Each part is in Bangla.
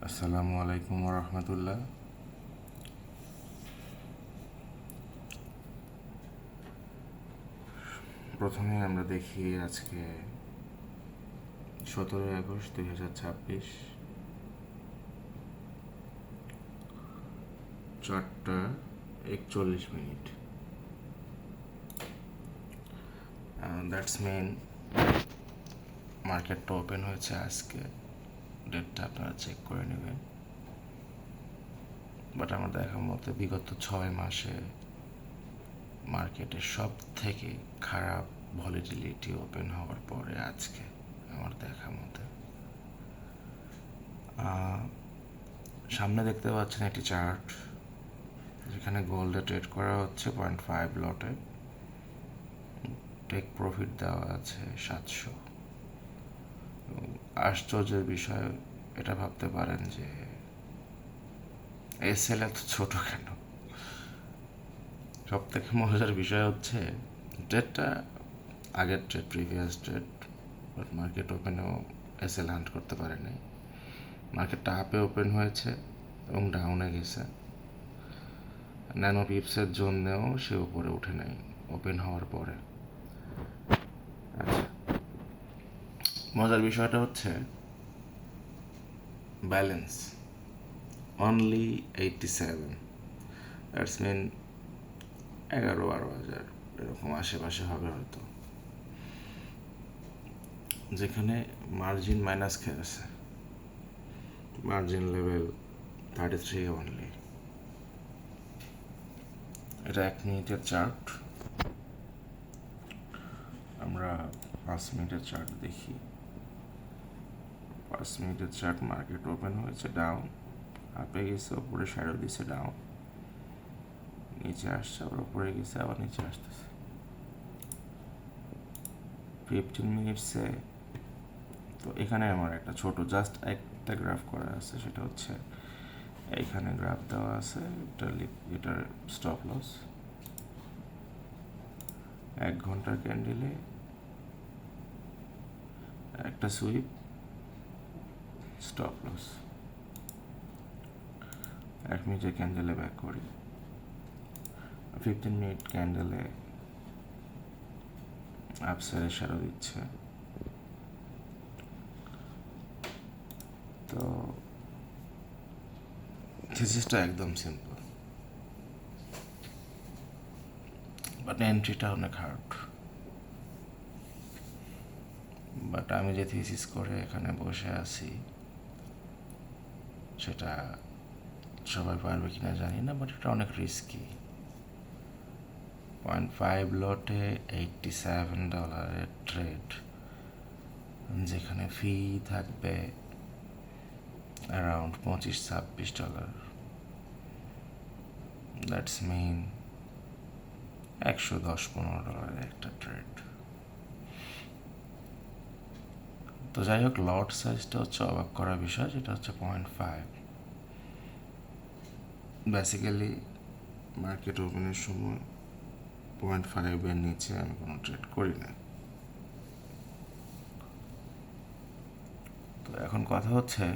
আসসালামু আলাইকুম রহমতুল্লাহ। প্রথমে আমরা দেখি আজকে 17ই আগস্ট 2026, 4:41। দ্যাটস মেন মার্কেটটা ওপেন হয়েছে আজকে। ডেটটা আপনারা চেক করে নেবেন। বাট আমার দেখার মতে বিগত 6 মাসে মার্কেটের সব থেকে খারাপ ভলিটিলিটি ওপেন হওয়ার পরে আজকে আমার দেখা মতে। সামনে দেখতে পাচ্ছেন একটি চার্ট, যেখানে গোল্ডে ট্রেড করা হচ্ছে 0.5 লটে। টেক প্রফিট দেওয়া আছে 700। আশ্চর্যের বিষয় এটা ভাবতে পারেন যে এসএল এত ছোট কেন। সব থেকে মজার বিষয় হচ্ছে ট্রেডটা আগের trade, previous trade, but market ওপেনেও এসএল হান্ট করতে পারেনি। মার্কেটটা আপে ওপেন হয়েছে এবং ডাউনে গেছে। ন্যানো পিপসের জন্যেও সে উপরে উঠে নাই ওপেন হওয়ার পরে। আচ্ছা, মজার বিষয়টা হচ্ছে ব্যালেন্স অনলি 87। দ্যাটস মিন 11-12 হাজার এরকম আশেপাশে হবে হয়তো, যেখানে মার্জিন মাইনাস খেয়ে আছে। Margin level 33 only. এটা 1 মিনিটের চার্ট। আমরা 5 মিনিটের চার্ট দেখি। 5 মিনিটের চার্ট, মার্কেট ওপেন হয়েছে ডাউন, আপে গেছে, ওপরে শ্যাডো দিছে ডাউন, নিচে আসছে, আবার উপরে গেছে, আবার নিচে আসতেছে। 15 মিনিটসে তো এখানে আমার একটা ছোট জাস্ট একটা গ্রাফ করা আছে, সেটা হচ্ছে এইখানে গ্রাফ দেওয়া আছে। এটার স্টপ লস 1 ঘন্টার ক্যান্ডেলে একটা সুইপ, স্টপ লস। 1 মিনিটের ক্যান্ডেলে ব্যাক করি। 15 মিনিট ক্যান্ডেলে আপসাইডে শ্যাডো দিচ্ছে। তো থিসিসটা একদম সিম্পল, বাট এন্ট্রিটা অনেক হার্ড। বাট আমি যে থিসিস করে এখানে বসে আছি সেটা সবাই পারবে কিনা জানি না, বাট এটা অনেক রিস্কি। 0.5 লটে $87 ট্রেড, যেখানে ফি থাকবে অ্যারাউন্ড $25-26। দ্যাটস মিন $110-15 একটা ট্রেড। তো যাই হোক, লট সাইজটা হচ্ছে অবাক করার বিষয়, যেটা হচ্ছে 0.5। বেসিক্যালি মার্কেট ওপেনের সময় 0.5-এর নিচে আমি কোনো ট্রেড করি না। তো এখন কথা হচ্ছে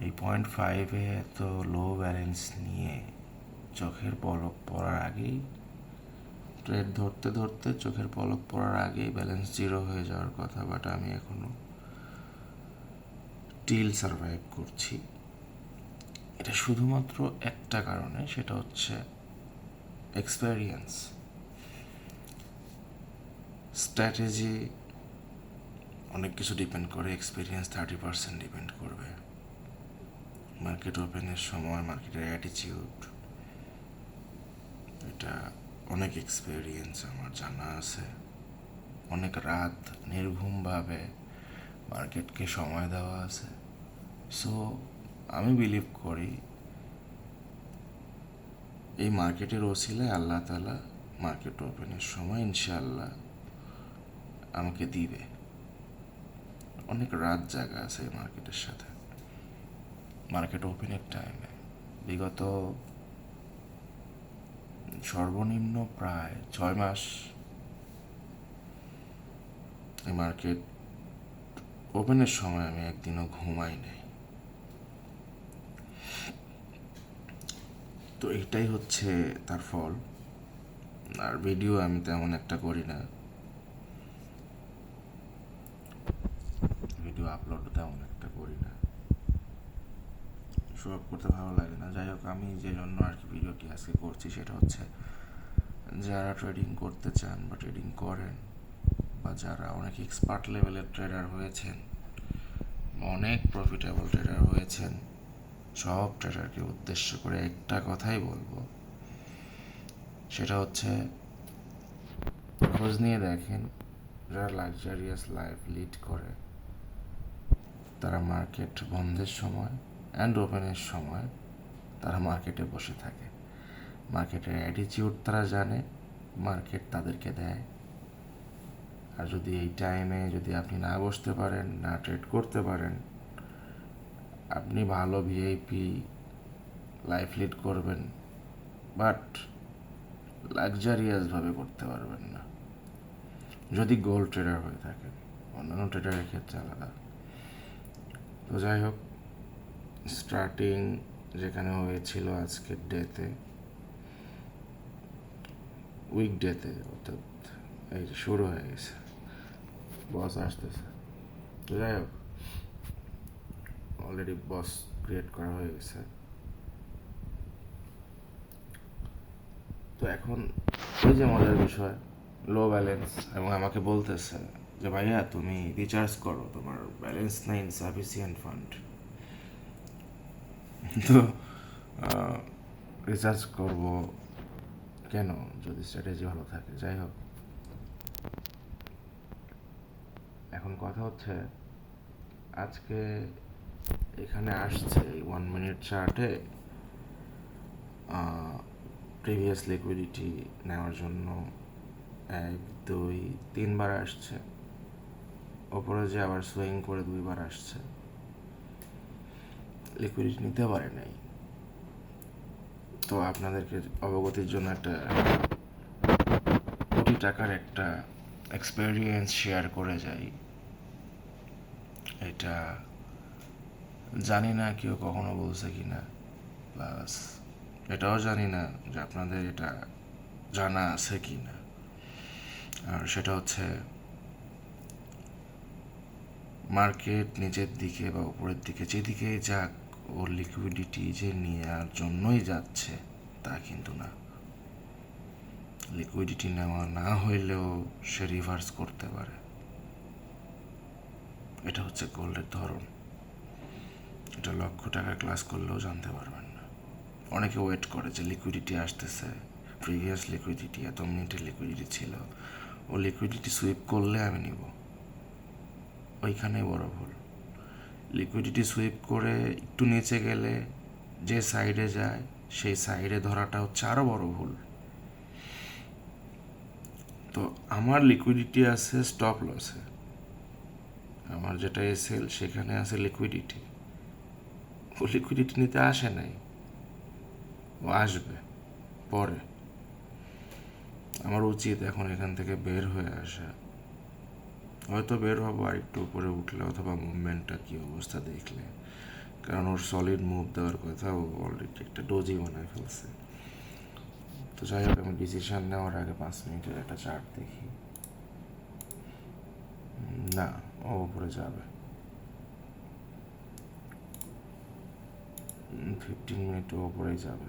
এই 0.5-এ এত লো ব্যালেন্স নিয়ে চোখের পলক পড়ার আগেই, ট্রেড ধরতে ধরতে চোখের পলক পড়ার আগেই ব্যালেন্স জিরো হয়ে যাওয়ার কথা। বাট আমি এখনো টিল সার্ভাইভ করছি। এটা শুধুমাত্র একটা কারণে, সেটা হচ্ছে এক্সপেরিয়েন্স। স্ট্র্যাটেজি অনেক কিছু ডিপেন্ড করে, এক্সপিরিয়েন্স 30% ডিপেন্ড করবে। মার্কেট ওপেনের সময় মার্কেটের অ্যাটিটিউড, এটা অনেক এক্সপিরিয়েন্স আমার জানা আছে। অনেক রাত নির্ঘুমভাবে মার্কেটকে সময় দেওয়া আছে। সো আমি বিলিভ করি এই মার্কেটের ওসিলায় আল্লাহ তাআলা মার্কেট ওপেনের সময় ইনশাআল্লাহ আমাকে দিবে। অনেক রাত জাগা আছে এই মার্কেটের সাথে। মার্কেট ওপেনের টাইমে বিগত সর্বনিম্ন প্রায় 6 মাস এই মার্কেট ওপেনের সময় আমি একদিনও ঘুমাই নাই। তো এটাই হচ্ছে তার ফল। আর ভিডিও আমি তেমন একটা করি না, ভিডিও আপলোড তেমন একটা করি না, শো আপ করতে ভালো লাগে না। যাই হোক, আমি যে জন্য আর কি ভিডিওটি আজকে করছি সেটা হচ্ছে, যারা ট্রেডিং করতে চান বা ট্রেডিং করেন, বা যারা অনেক এক্সপার্ট লেভেলের ট্রেডার হয়েছেন, অনেক প্রফিটেবল ট্রেডার হয়েছেন, সব ট্রেডারকে উদ্দেশ্য করে একটা কথাই বলবো, সেটা হচ্ছে খোঁজ নিয়ে দেখেন যারা লাক্সারিয়াস লাইফ লিড করে তারা মার্কেট বন্ধের সময় অ্যান্ড ওপেনের সময় তারা মার্কেটে বসে থাকে। মার্কেটের অ্যাটিটিউড তারা জানে, মার্কেট তাদেরকে দেয়। আর যদি এই টাইমে যদি আপনি না বসতে পারেন, না ট্রেড করতে পারেন, আপনি ভালো ভিআইপি লাইফ লিড করবেন, বাট লাক্সারিয়াসভাবে করতে পারবেন না যদি গোল্ড ট্রেডার হয়ে থাকেন। অন্যান্য ট্রেডারের ক্ষেত্রে আলাদা। তো যাই হোক, স্টার্টিং যেখানে হয়েছিল আজকের ডেতে, উইকডেতে, অর্থাৎ এই যে শুরু হয়ে গেছে, বস আসতেছে। তো যাই হোক, অলরেডি বস ক্রিয়েট করা হয়ে গেছে। তো এখন ওই যে মজার বিষয়, লো ব্যালেন্স, এবং আমাকে বলতেছে যে ভাইয়া তুমি রিচার্জ করো, তোমার ব্যালেন্স নাই, ইনসাফিসিয়েন্ট ফান্ড। তো রিচার্জ করব কেন যদি স্ট্র্যাটেজি ভালো থাকে? যাই হোক, এখন কথা হচ্ছে, আজকে এখানে আসছে 1 মিনিট চার্টে প্রিভিয়াস লিকুইডিটি নেওয়ার জন্য 1, 2, 3 বার আসছে, ওপরে যে আবার সুইং করে 2 বার আসছে, লিকুইডিটি নিতে পারে নাই। তো আপনাদেরকে অবগতির জন্য একটা কোটি টাকার একটা এক্সপেরিয়েন্স শেয়ার করে যাই। এটা জানি না কেউ কখনো বলছে কি না, প্লাস এটাও জানি না যে আপনাদের এটা জানা আছে কি না। আর সেটা হচ্ছে, মার্কেট নিচের দিকে বা উপরের দিকে যেদিকেই যাক, ওর লিকুইডিটি যে নেওয়ার জন্যই যাচ্ছে তা কিন্তু না। লিকুইডিটি নেওয়া না হইলেও সে রিভার্স করতে পারে। এটা হচ্ছে গোল্ডের ধরন। এটা লক্ষ টাকার ক্লাস করলেও জানতে পারবেন না। অনেকে ওয়েট করে যে লিকুইডিটি আসতেছে, প্রিভিয়াস লিকুইডিটি, এত মিনিটের লিকুইডিটি ছিল, ও লিকুইডিটি সুইপ করলে আমি নিব। ওইখানেই বড় ভুল। লিকুইডিটি সুইপ করে একটু নিচে গেলে যে সাইডে যায় সেই সাইডে ধরাটা হচ্ছে আরও বড় ভুল। তো আমার লিকুইডিটি আছে স্টপ লসে, আমার যেটা এসএল সেখানে আছে লিকুইডিটি। ও লিকুইডিটি নিতে আসে নাই, ও আসবে পরে। আমার উচিত এখন এখান থেকে বের হয়ে আসা। হয়তো বের হবো আর একটু উপরে উঠলে, অথবা মুভমেন্টটা কী অবস্থা দেখলে, কারণ ওর সলিড মুভ দেওয়ার কথা, ও অলরেডি একটা ডোজি বানায় ফেলছে। তো যাই হোক, আমি ডিসিশন নেওয়ার আগে 5 মিনিটের একটা চার্ট দেখি। না, ও উপরে যাবে। 15 মিনিট ও উপরেই যাবে,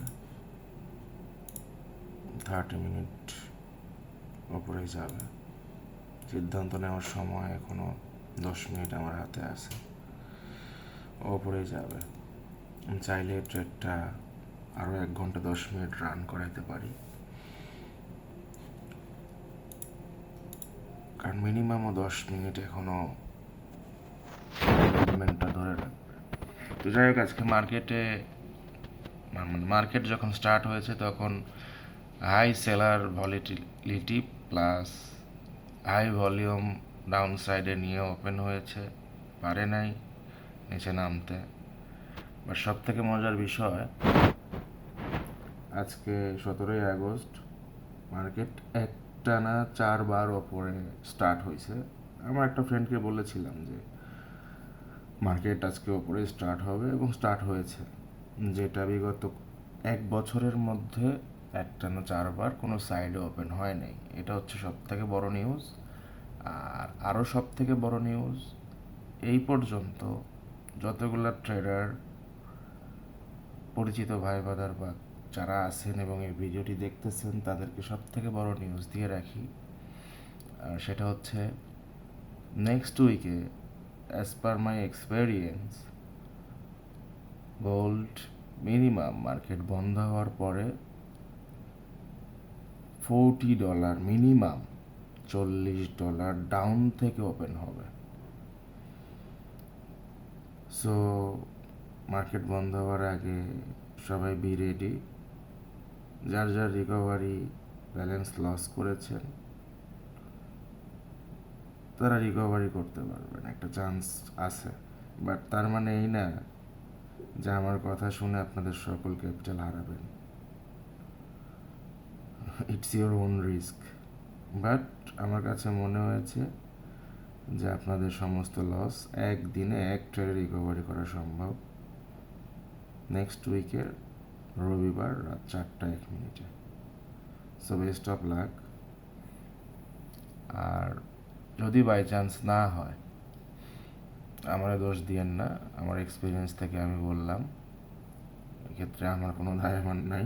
30 মিনিট ওপরেই যাবে। সিদ্ধান্ত নেওয়ার সময় এখনো 10 মিনিট আমার হাতে আছে, ওপরেই যাবে। চাইলে ট্রেডটা আরও 1 ঘন্টা 10 মিনিট রান করাইতে পারি, কারণ মিনিমামও 10 মিনিট এখনো মুভমেন্টটা ধরে রাখবে। তো যাই হোক, আজকে মার্কেট যখন স্টার্ট হয়েছে তখন high seller volatility plus high volume down সাইডে নিয়ে ওপেন হয়েছে, পারে নাই নিচে নামতে। বাট সব থেকে মজার বিষয়, আজকে 17ই আগস্ট মার্কেট একটানা 4 বার ওপরে স্টার্ট হয়েছে। আমার একটা ফ্রেন্ডকে বলেছিলাম যে মার্কেট আজকে ওপরে স্টার্ট হবে এবং স্টার্ট হয়েছে, যেটা বিগত 1 বছরের মধ্যে একটা না 4বার কোনো সাইডে ওপেন হয় নাই। এটা হচ্ছে সব থেকে বড় নিউজ। আর আরও সব থেকে বড় নিউজ, এই পর্যন্ত যতগুলো ট্রেডার পরিচিত ভাই বাদার বা যারা আছেন এবং এই ভিডিওটি দেখতেছেন তাদেরকে সব থেকে বড় নিউজ দিয়ে রাখি। আর সেটা হচ্ছে নেক্সট উইকে, অ্যাজ পার মাই এক্সপেরিয়েন্স, গোল্ড মিনিমাম মার্কেট বন্ধ হওয়ার পরে $40 মিনিমাম, $40 ডাউন থেকে ওপেন হবে। সো মার্কেট বন্ধ হওয়ার আগে সবাই বি রেডি। যার যার রিকভারি ব্যালেন্স লস করেছেন তারা রিকভারি করতে পারবেন, একটা চান্স আছে। বাট তার মানে এই না যে আমার কথা শুনে আপনাদের সকল ক্যাপিটাল হারাবেন। It's your own risk. But আমার কাছে মনে হয়েছে যে আপনাদের সমস্ত লস একদিনে এক ট্রেডে রিকভারি করা সম্ভব নেক্সট উইকের রবিবার রাত 4:01। So best of luck. আর যদি বাই চান্স না হয়, আমার দোষ দিয়েন না, আমার এক্সপিরিয়েন্স থেকে আমি বললাম, এক্ষেত্রে আমার কোনো দায়ভার নাই।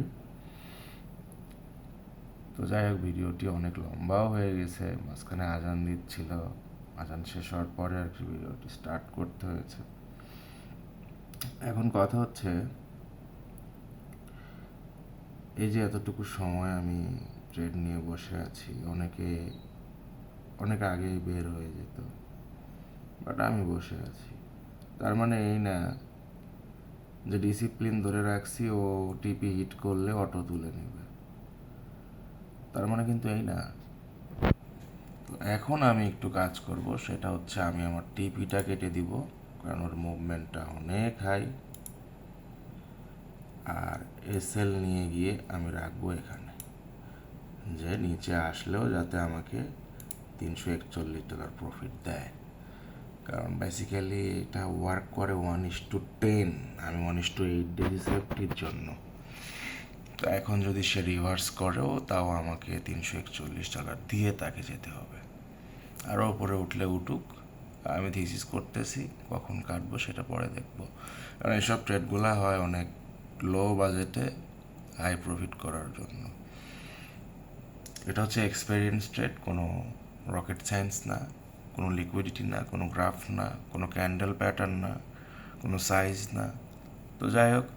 তো যাই হোক, ভিডিওটি অনেক লম্বাও হয়ে গেছে, মাঝখানে আজান দিচ্ছিল, আজান শেষ হওয়ার পরে আর কি ভিডিওটি স্টার্ট করতে হয়েছে। এখন কথা হচ্ছে, এই যে এতটুকু সময় আমি ট্রেড নিয়ে বসে আছি, অনেক আগেই বের হয়ে যেত, বাট আমি বসে আছি। তার মানে এই না যে ডিসিপ্লিন ধরে রাখছি ও টিপি হিট করলে অটো তুলে নেবে, তার মানে কিন্তু এই না। তো এখন আমি একটু কাজ করব, সেটা হচ্ছে আমি আমার টিপিটা কেটে দিব, কারণ ওর মুভমেন্টটা অনেক হাই। আর এসএল নিয়ে গিয়ে আমি রাখবো এখানে, যে নিচে আসলেও যাতে আমাকে $341 প্রফিট দেয়। কারণ বেসিক্যালি এটা ওয়ার্ক করে 1:10, আমি 1:8 ডেলি সেফটির জন্য। তো এখন যদি সে রিভার্স করেও তাও আমাকে $341 দিয়ে তাকে যেতে হবে। আরও ওপরে উঠলে উঠুক, আমি থিসিস করতেছি, কখন কাটবো সেটা পরে দেখবো। কারণ এইসব ট্রেডগুলো হয় অনেক লো বাজেটে হাই প্রফিট করার জন্য। এটা হচ্ছে এক্সপেরিয়েন্স ট্রেড, কোনো রকেট সায়েন্স না, কোনো লিকুইডিটি না, কোনো গ্রাফ না, কোনো ক্যান্ডেল প্যাটার্ন না, কোনো সাইজ না। তো যাই হোক,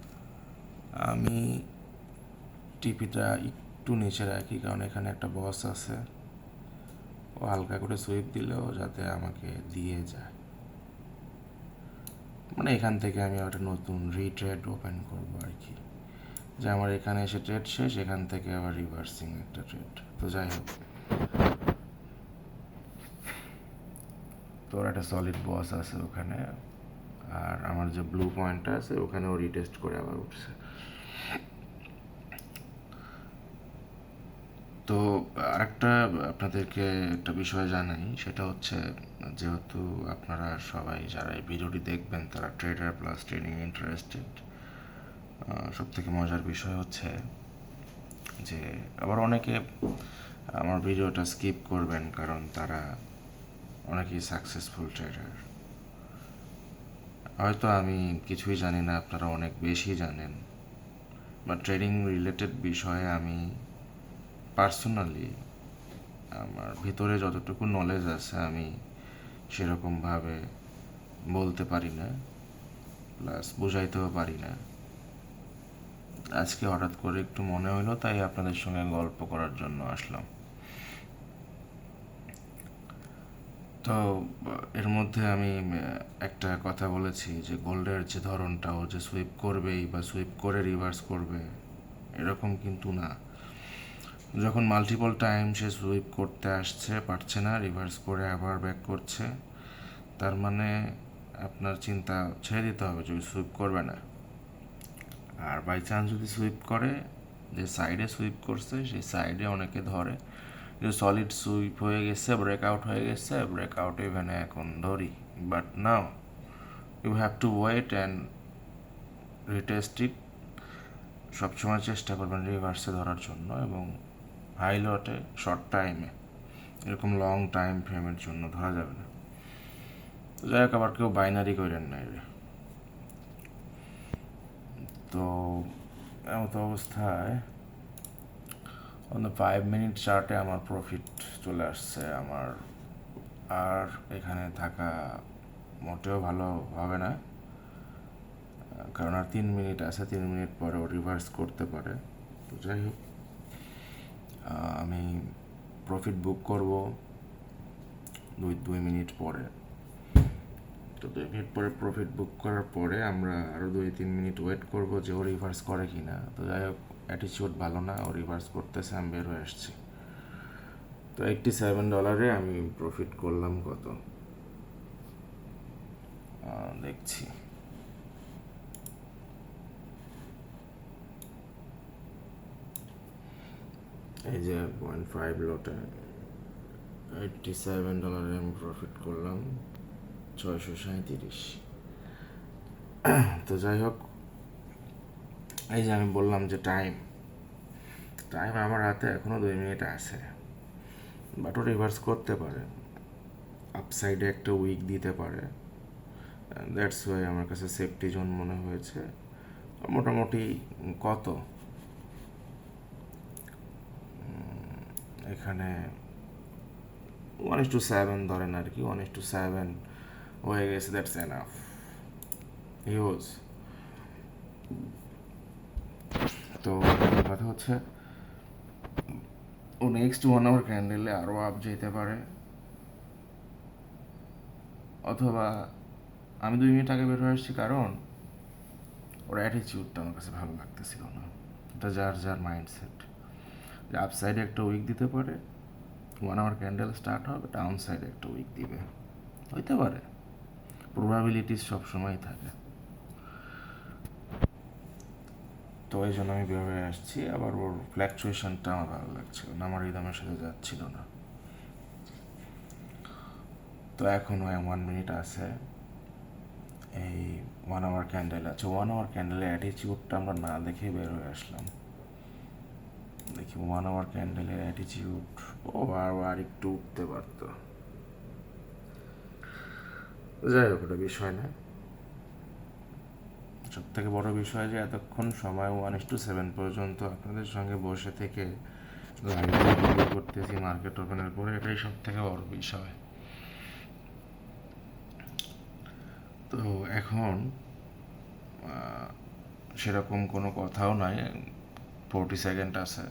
আমি টিপিটা একটু নিচে রাখি, কারণ এখানে একটা বস আছে, ও হালকা করে সুইপ দিলেও যাতে আমাকে দিয়ে যায়। মানে এখান থেকে আমি একটা নতুন রিট্রেড ওপেন করবো আর কি, যে আমার এখানে এসে ট্রেড শেষ, এখান থেকে আবার রিভার্সিং একটা ট্রেড। তো যাই হোক, তোর একটা সলিড বস আছে ওখানে, আর আমার যে ব্লু পয়েন্টটা আছে ওখানেও রিটেস্ট করে আবার উঠছে। তো আরেকটা আপনাদেরকে একটা বিষয় জানাই, সেটা হচ্ছে, যেহেতু আপনারা সবাই যারা এই ভিডিওটি দেখবেন তারা ট্রেডার প্লাস ট্রেডিং ইন্টারেস্টেড, সব থেকে মজার বিষয় হচ্ছে যে আবার অনেকে আমার ভিডিওটা স্কিপ করবেন, কারণ তারা অনেকেই সাকসেসফুল ট্রেডার। হয়তো আমি কিছুই জানি না, আপনারা অনেক বেশি জানেন, বা ট্রেডিং রিলেটেড বিষয়ে আমি পার্সোনালি আমার ভিতরে যতটুকু নলেজ আছে আমি সেরকমভাবে বলতে পারি না, প্লাস বোঝাইতেও পারি না। আজকে হঠাৎ করে একটু মনে হলো, তাই আপনাদের সঙ্গে গল্প করার জন্য আসলাম। তো এর মধ্যে আমি একটা কথা বলেছি যে গোল্ডের যে ধরনটা, ও যে সুইপ করবেই বা সুইপ করে রিভার্স করবে এরকম কিন্তু না। যখন মাল্টিপল টাইম সে সুইপ করতে আসছে, পারছে না, রিভার্স করে আবার ব্যাক করছে, তার মানে আপনার চিন্তা ছেড়ে দিতে হবে যে সুইপ করবে না। আর বাই চান্স যদি সুইপ করে, যে সাইডে সুইপ করছে সেই সাইডে অনেকে ধরে যে সলিড সুইপ হয়ে গেছে, ব্রেকআউট হয়ে গেছে, ব্রেকআউট ইভেনে এখন ধরি। But now you have to wait and retest it. সবসময় চেষ্টা করবেন রিভার্সে ধরার জন্য, এবং হাই লটে শর্ট টাইমে, এরকম লং টাইম ফ্রেমের জন্য ধরা যাবে না। তো যাই হোক, আবার কেউ বাইনারি করেন না রে। তো এমত অবস্থায় অন দ্য 5 মিনিট চার্টে আমার প্রফিট চলে আসছে। আমার আর এখানে থাকা মোটেও ভালো হবে না, কারণ আর 3 মিনিট আছে, 3 মিনিট পরে ও রিভার্স করতে পারে। তো যাই হোক, আমি প্রফিট বুক করব 2 মিনিট পরে। তো 2 মিনিট পরে প্রফিট বুক করার পরে আমরা আরও 2-3 মিনিট ওয়েট করব যে ও রিভার্স করে কি না। তো যাই হোক, অ্যাটিচিউড ভালো না, ও রিভার্স করতেছে, আমি বের হয়ে আসছি। তো $87 আমি প্রফিট করলাম কত দেখছি। এই যে 0.5 লটে $87 আমি প্রফিট করলাম 637। তো যাই হোক, এই যে আমি বললাম যে টাইম আমার হাতে এখনও 2 মিনিট আছে, বাট ও রিভার্স করতে পারে, আপসাইডে একটা উইক দিতে পারে। দ্যাটস ওয়াই আমার কাছে সেফটি জোন মনে হয়েছে। মোটামুটি কত এখানে 1:7 ধরেন আর কি, 1:7 হয়ে গেছে, দ্যাটস এনাফ, হিউজ। তো কথা হচ্ছে ও নেক্সট 1 আওয়ার ক্যান্ডেলে আরও আপ যেতে পারে, অথবা আমি 2 মিনিট আগে বের হয়ে আসছি কারণ ওর অ্যাটিচিউডটা আমার কাছে ভালো লাগতেছিল না। এটা যার যার মাইন্ডসেট, যে আপ সাইডে একটা উইক দিতে পারে, 1 আওয়ার ক্যান্ডেল স্টার্ট হবে, ডাউন সাইডে একটা উইক দিবে, হইতে পারে, প্রবাবিলিটিস সবসময় থাকে। তো এই জন্য আমি বের হয়ে আসছি। আবার ওর ফ্ল্যাকচুয়েশনটা আমার ভালো লাগছিল না, আমার রিদমের সাথে যাচ্ছিল না। তো এখনও 1 মিনিট আছে, এই 1 আওয়ার ক্যান্ডেল আছে। 1 আওয়ার ক্যান্ডেলের অ্যাটিচিউডটা আমরা না দেখে বের হয়ে আসলাম। দেখি 1 আওয়ার ক্যান্ডেলের অ্যাটিচিউড, ও আর একটু উঠতে পারতো। যাই হোক, ওটা বিষয় না। সব থেকে বড় বিষয় যে এতক্ষণ সময় 1:7 পর্যন্ত আপনাদের সঙ্গে বসে থেকে লাইভে ভিডিও করতেছি মার্কেট ওপেনের পরে, এটাই সব থেকে বড় বিষয়। তো এখন সেরকম কোনো কথাও নাই, 40 সেকেন্ড আছে,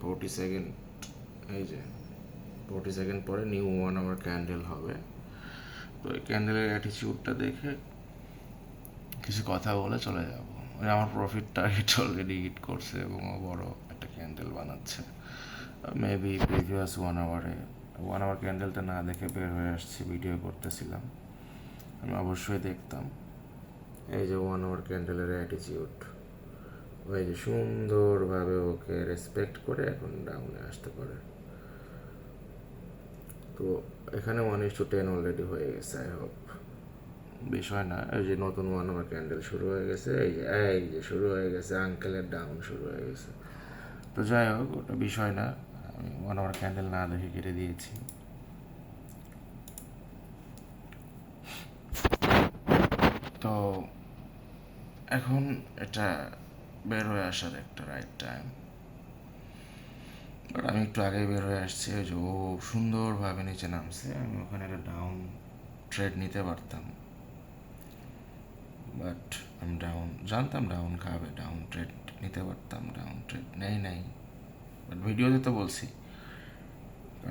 40 সেকেন্ড, এই যে 40 সেকেন্ড পরে নিউ 1 আওয়ার ক্যান্ডেল হবে। তো এই ক্যান্ডেলের অ্যাটিচিউডটা দেখে কিছু কথা বলে চলে যাব। আমার প্রফিট টার্গেট অলরেডি হিট করছে এবং বড় একটা ক্যান্ডেল বানাচ্ছে। মেবি প্রিভিয়াস 1 আওয়ার ক্যান্ডেলটা না দেখে বের হয়ে আসছি, ভিডিও করতেছিলাম, আমি অবশ্যই দেখতাম। এই যে 1 আওয়ার ক্যান্ডেলের অ্যাটিচিউড, ওই যে সুন্দরভাবে ওকে রেসপেক্ট করে এখন ডাউনে আসতে পারে। তো এখানে 1:10 অলরেডি হয়ে গেছে। আই হোপ বিষয় না, এই যে নতুন 1 আওয়ার ক্যান্ডেল শুরু হয়ে গেছে, এই যে শুরু হয়ে গেছে, আঙ্কেলের ডাউন শুরু হয়ে গেছে। তো যাই হোক, ওটা বিষয় না, আমি 1 আওয়ার ক্যান্ডেল না দেখে কেটে দিয়েছি। তো এখন এটা বের হয়ে আসার একটা রাইট টাইম, বাট আমি একটু আগেই বের হয়ে আসছি। ওই যে ও সুন্দরভাবে নিচে নামছে, আমি ওখানে একটা ডাউন ট্রেড নিতে পারতাম, বাট আমি জানতাম ডাউন খাবে, ডাউন ট্রেড নিতে পারতাম, ডাউন ট্রেড নেই। বাট ভিডিওতে তো বলছি,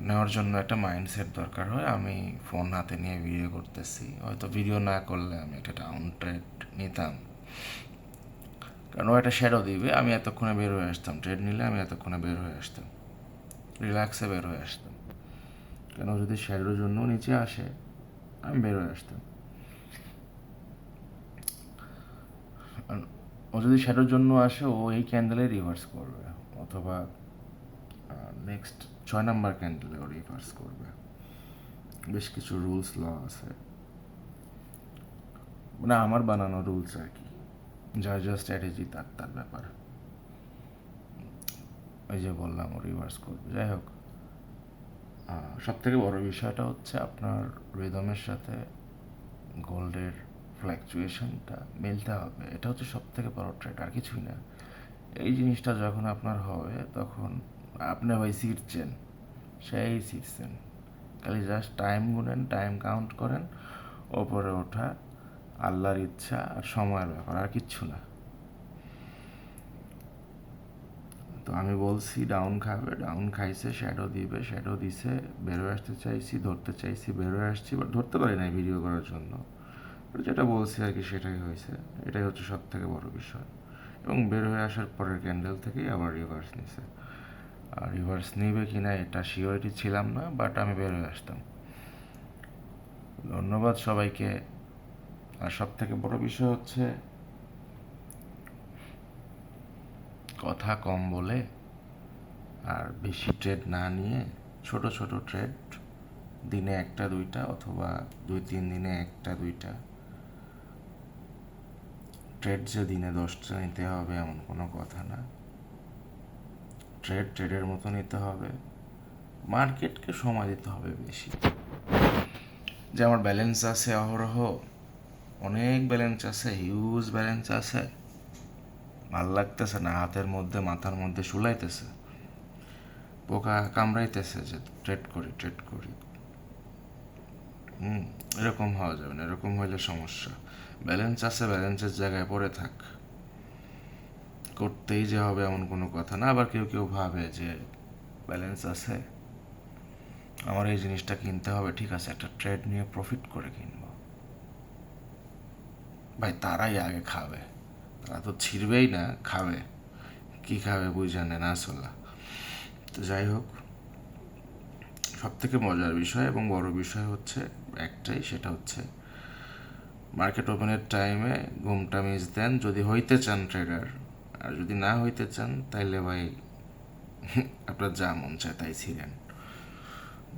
নেওয়ার জন্য একটা মাইন্ডসেট দরকার হয়। আমি ফোন হাতে নিয়ে ভিডিও করতেছি, হয়তো ভিডিও না করলে আমি একটা ডাউন ট্রেড নিতাম, কারণ ও একটা শ্যাডো দিবে, আমি এতক্ষণে বের হয়ে আসতাম। ট্রেড নিলে আমি এতক্ষণে বের হয়ে আসতাম, রিল্যাক্সে বের হয়ে আসতাম। কেন, যদি শ্যাডোর জন্য নিচে আসে আমি বের হয়ে আসতাম। ও যদি শ্যাডোর জন্য আসে, ও এই ক্যান্ডেলে রিভার্স করবে, অথবা নেক্সট 6 নাম্বার ক্যান্ডেলে ও রিভার্স করবে। বেশ কিছু রুলস ল আছে, মানে আমার বানানো রুলস আর কি, যার যা স্ট্র্যাটেজি তার তার ব্যাপার। ওই যে বললাম ও রিভার্স করবে। যাই হোক, সব থেকে বড় বিষয়টা হচ্ছে আপনার রিদমের সাথে গোল্ডের ফ্ল্যাকচুয়েশনটা মিলতে হবে। এটা হচ্ছে সব থেকে বড় ট্রেড, আর কিছুই না। এই জিনিসটা যখন আপনার হবে তখন আপনি ভাই শিখছেন, সেই শিখছেন, খালি জাস্ট টাইম গুনেন, টাইম কাউন্ট করেন, ওপরে ওঠা আল্লাহর ইচ্ছা আর সময়ের ব্যাপার, আর কিচ্ছু না। তো আমি বলছি ডাউন খাবে, ডাউন খাইছে, শ্যাডো দিবে, শ্যাডো দিছে, বেরোয় আসতে চাইছি, ধরতে চাইছি, বেরোয় আসছি, বাট ধরতে পারি না ভিডিও করার জন্য। যেটা বলছি আর কি সেটাই হয়েছে। এটাই হচ্ছে সব থেকে বড় বিষয়। এবং বের হয়ে আসার পরের ক্যান্ডেল থেকেই আবার রিভার্স নিছে। আর রিভার্স নিবে কি না এটা শিওরিটি ছিলাম না, বাট আমি বের হয়ে আসতাম। ধন্যবাদ সবাইকে। আর সব থেকে বড় বিষয় হচ্ছে কথা কম বলে আর বেশি ট্রেড না নিয়ে ছোট ছোট ট্রেড, দিনে একটা দুইটা অথবা 2-3 দিনে একটা দুইটা ট্রেড, যে দিনে 10টা নিতে হবে এমন কোনো কথা না। ট্রেড ট্রেডের মতো নিতে হবে, মার্কেটকে সময় দিতে হবে বেশি। যে আমার ব্যালেন্স আছে অহরহ, অনেক ব্যালেন্স আছে, হিউজ ব্যালেন্স আছে, ভাল লাগতেছে না, হাতের মধ্যে মাথার মধ্যে শুলাইতেছে, পোকা কামড়াইতেছে যে ট্রেড করি ট্রেড করি। এরকম হওয়া যাবে না, এরকম হইলে সমস্যা। ব্যালেন্স আছে, ব্যালেন্সের জায়গায় পড়ে থাক, করতেই যে হবে এমন কোনো কথা না। আবার কেউ কেউ ভাবে যে ব্যালেন্স আছে, আমার এই জিনিসটা কিনতে হবে, ঠিক আছে একটা ট্রেড নিয়ে প্রফিট করে কিনবো। ভাই তারাই আগে খাবে, তারা তো ছিড়বেই না, খাবে। কি খাবে বুঝে নেন আসলা। তো যাই হোক, সব থেকে মজার বিষয় এবং বড় বিষয় হচ্ছে একটাই, সেটা হচ্ছে মার্কেট ওপেনের টাইমে ঘুমটা মিস দেন যদি হইতে চান ট্রেডার। আর যদি না হইতে চান তাইলে ভাই আপনার যা মন চায় তাই ছিলেন।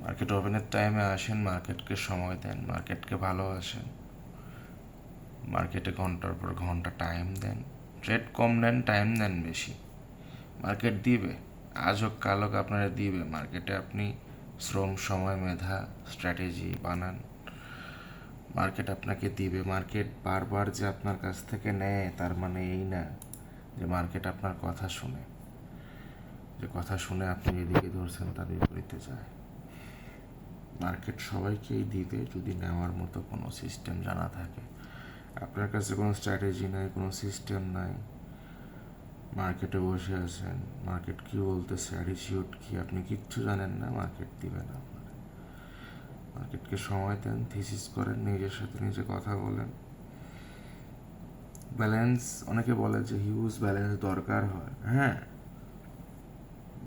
মার্কেট ওপেনের টাইমে আসেন, মার্কেটকে সময় দেন, মার্কেটকে ভালোবাসেন, মার্কেটে ঘন্টার পর ঘন্টা টাইম দেন। ট্রেড কম নেন, টাইম দেন বেশি। মার্কেট দিবে, আজ হোক কাল হোক আপনারা দিবে। মার্কেটে আপনি শ্রম, সময়, মেধা, স্ট্র্যাটেজি বানান, মার্কেট আপনাকে দিবে। মার্কেট বারবার যে আপনার কাছ থেকে নেয় তার মানে এই না যে মার্কেট আপনার কথা শুনে, যে কথা শুনে আপনি এদিকে ধরছেন তার বিপরীতে যায়। মার্কেট সবাইকেই দিবে যদি নেওয়ার মতো কোনো সিস্টেম জানা থাকে। আপনার কাছে কোনো স্ট্র্যাটেজি নাই, কোনো সিস্টেম নাই, মার্কেটে বসে আছেন, মার্কেট কি বলতেছে, অ্যাটিটিউড কি, আপনি কিচ্ছু জানেন না, মার্কেট দিবে না আপনার। মার্কেটকে সময় দেন, থিসিস করেন, নিজের সাথে নিজে কথা বলেন। ব্যালেন্স, অনেকে বলে যে হিউজ ব্যালেন্স দরকার হয়। হ্যাঁ,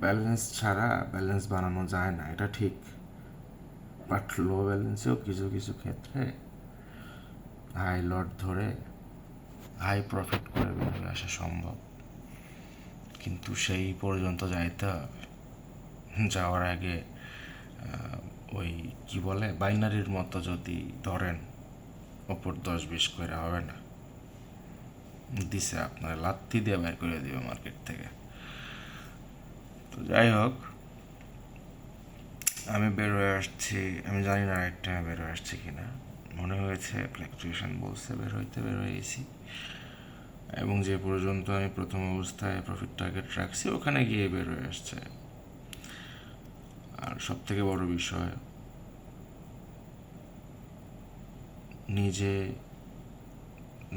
ব্যালেন্স ছাড়া ব্যালেন্স বানানো যায় না, এটা ঠিক। বাট লো ব্যালেন্সেও কিছু কিছু ক্ষেত্রে হাই লট ধরে হাই প্রফিট করে বেরিয়ে আসা সম্ভব, কিন্তু সেই পর্যন্ত যাইতে হবে। যাওয়ার আগে ওই কি বলে বাইনারির মতো যদি ধরেন ওপর 10-20 করে হবে না, দিছে আপনার লাত্তি দিয়ে বের করে দিবে মার্কেট থেকে। তো যাই হোক, আমি বের হয়ে আসছি, আমি জানি না রাইট টাইমে বের হয়ে আসছি কিনা, মনে হয়েছে ফ্ল্যাকচুয়েশন বলছে বের হয়ে গেছি। এবং যে পর্যন্ত আমি প্রথম অবস্থায় প্রফিট টার্গেট রাখছি ওখানে গিয়ে বের হয়ে আসছে। আর সব থেকে বড় বিষয়, নিজে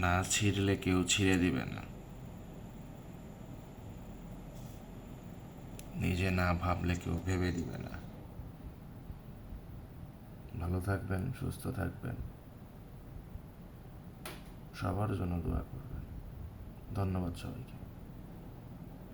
না ছিঁড়লে কেউ ছিঁড়ে দিবে না, নিজে না ভাবলে কেউ ভেবে দিবে না। ভালো থাকবেন, সুস্থ থাকবেন, সবার জন্য দোয়া করবেন। ধন্যবাদ সবাইকে।